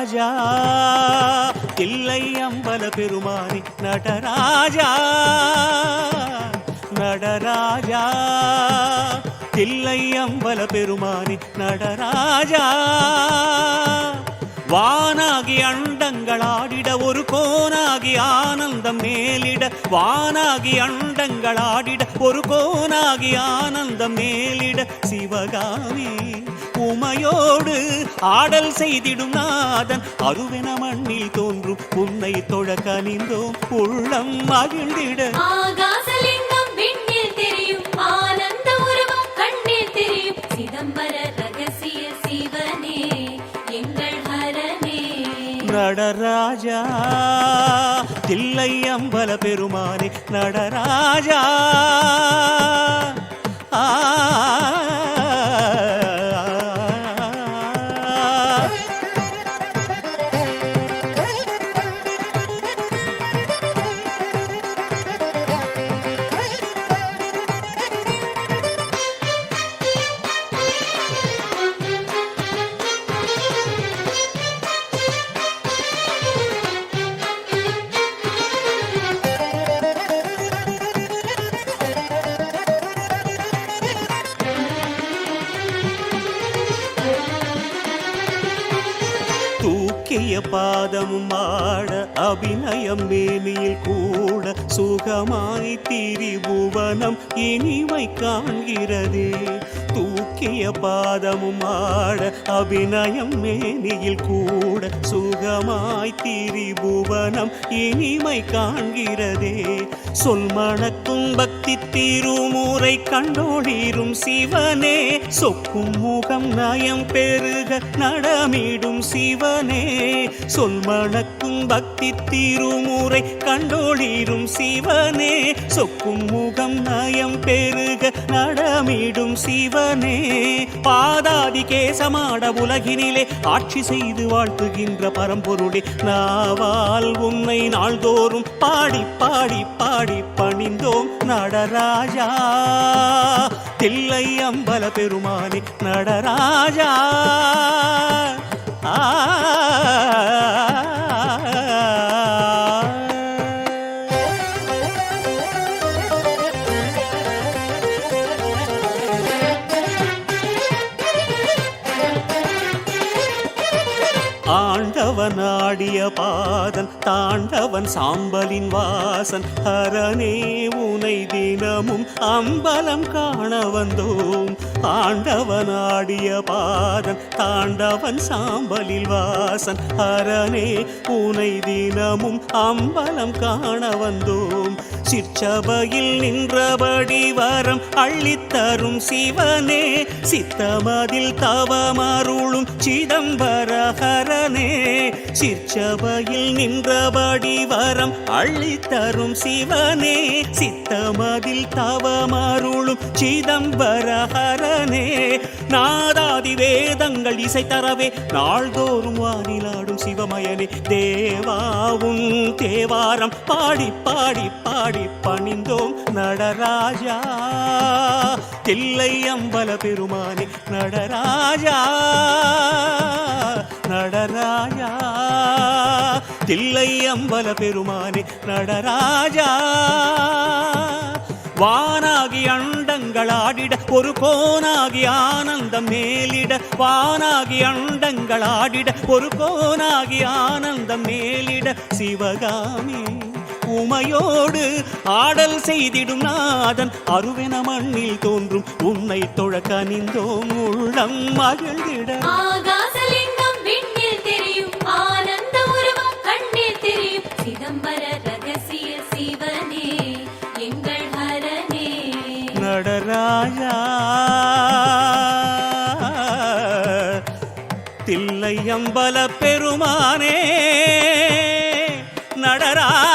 நடராஜா தில்லை அம்பல பெருமானே நடராஜா நடராஜா தில்லை அம்பல பெருமானே நடராஜா வானாகி அண்டங்களாடிட ஒரு கோனாகி ஆனந்தம் மேலிட வானாகி அண்டங்களாடிட ஒரு கோனாகி ஆனந்தம் மேலிட சிவகாமி உமையோடு ஆடல் செய்திடும் நாதன் அருவென மண்ணில் தோன்றும் உன்னை தொழ கனிந்தோம் உள்ளம் மகிழ்ந்திட ஆகாசலிங்கம் விண்ணில் தெரியும் ஆனந்த உருவம் கண்ணில் தெரியும் சிதம்பர ரகசிய சிவனே எங்கள் ஹரனே நடராஜா தில்லை அம்பல பெருமானே நடராஜா தூக்கிய பாதமும் ஆட அபிநயம் மேனியில் கூட சுகமாய் திரிபுவனம் இனிமை காண்கிறதே தூக்கிய பாதமும் ஆட அபிநயம் மேனியில் கூட சுகமாய் திரிபுவனம் இனிமை காண்கிறதே சொல் மணக்கும் பக்தி திருமுறை கண்டோடிரும் சிவனே சொக்கும் முகம் நயம் பெருக நடமிடும் சிவனே சொல் மணக்கும் பக்தி திருமுறை கண்டோடிரும் சிவனே சொக்கும் முகம் நயம் பெருக நடமிடும் சிவனே பாதாதி கேசமாட உலகினிலே ஆட்சி செய்து வாழ்த்துகின்ற பரம்பொருளே நாவால் உன்னை நாள்தோறும் பாடி பாடி பாடி பணிந்தோம் நடராஜா தில்லை அம்பல பெருமானே நடராஜா ஆண்டவன் ஆடிய பாதன் தாண்டவன் சாம்பலின் வாசன் ஹரனே உனை தினமும் அம்பலம் காண வந்தோம் ஆண்டவன் ஆடிய பாதன் தாண்டவன் சாம்பலில் வாசன் ஹரனே உனை தினமும் அம்பலம் காண வந்தோம் சிற்சபையில் நின்றபடி வரம் அள்ளித்தரும் சிவனே சித்தமதில் தவமருளும் சிதம்பர ஹரனே சிற்சபையில் நின்றபடி வரம் அள்ளித்தரும் சிவனே சித்தமதில் தவமருளும் சிதம்பர ஹரனே நாதாதி வேதங்கள் இசை தரவே நாள்தோறும் வானிலாடும் சிவமயனே தேவாவும் தேவாரம் பாடி பாடி பாடி பணிந்தோம் நடராஜா தில்லை அம்பல பெருமானே நடராஜா நடராஜா தில்லை அம்பல பெருமானே நடராஜா வானாகி அண்டங்களாடிட ஒரு கோனாகி ஆனந்தம் மேலிட வானாகி அண்டங்களாடிட ஒரு கோனாகி ஆனந்தம் மேலிட சிவகாமி உமையோடு ஆடல் செய்திடும் நாதன் அருவென மண்ணில் தோன்றும் உன்னை தொழ கனிந்தோம் உள்ளம் மகிழ்ந்திட ஆகாசலிங்கம் விண்ணில் தெரியும் ஆனந்த உருவம் கண்ணில் தெரியும் சிதம்பர ரகசிய சிவனே எங்கள் ஹரனே நடராஜா தில்லை அம்பல பெருமானே நடராஜா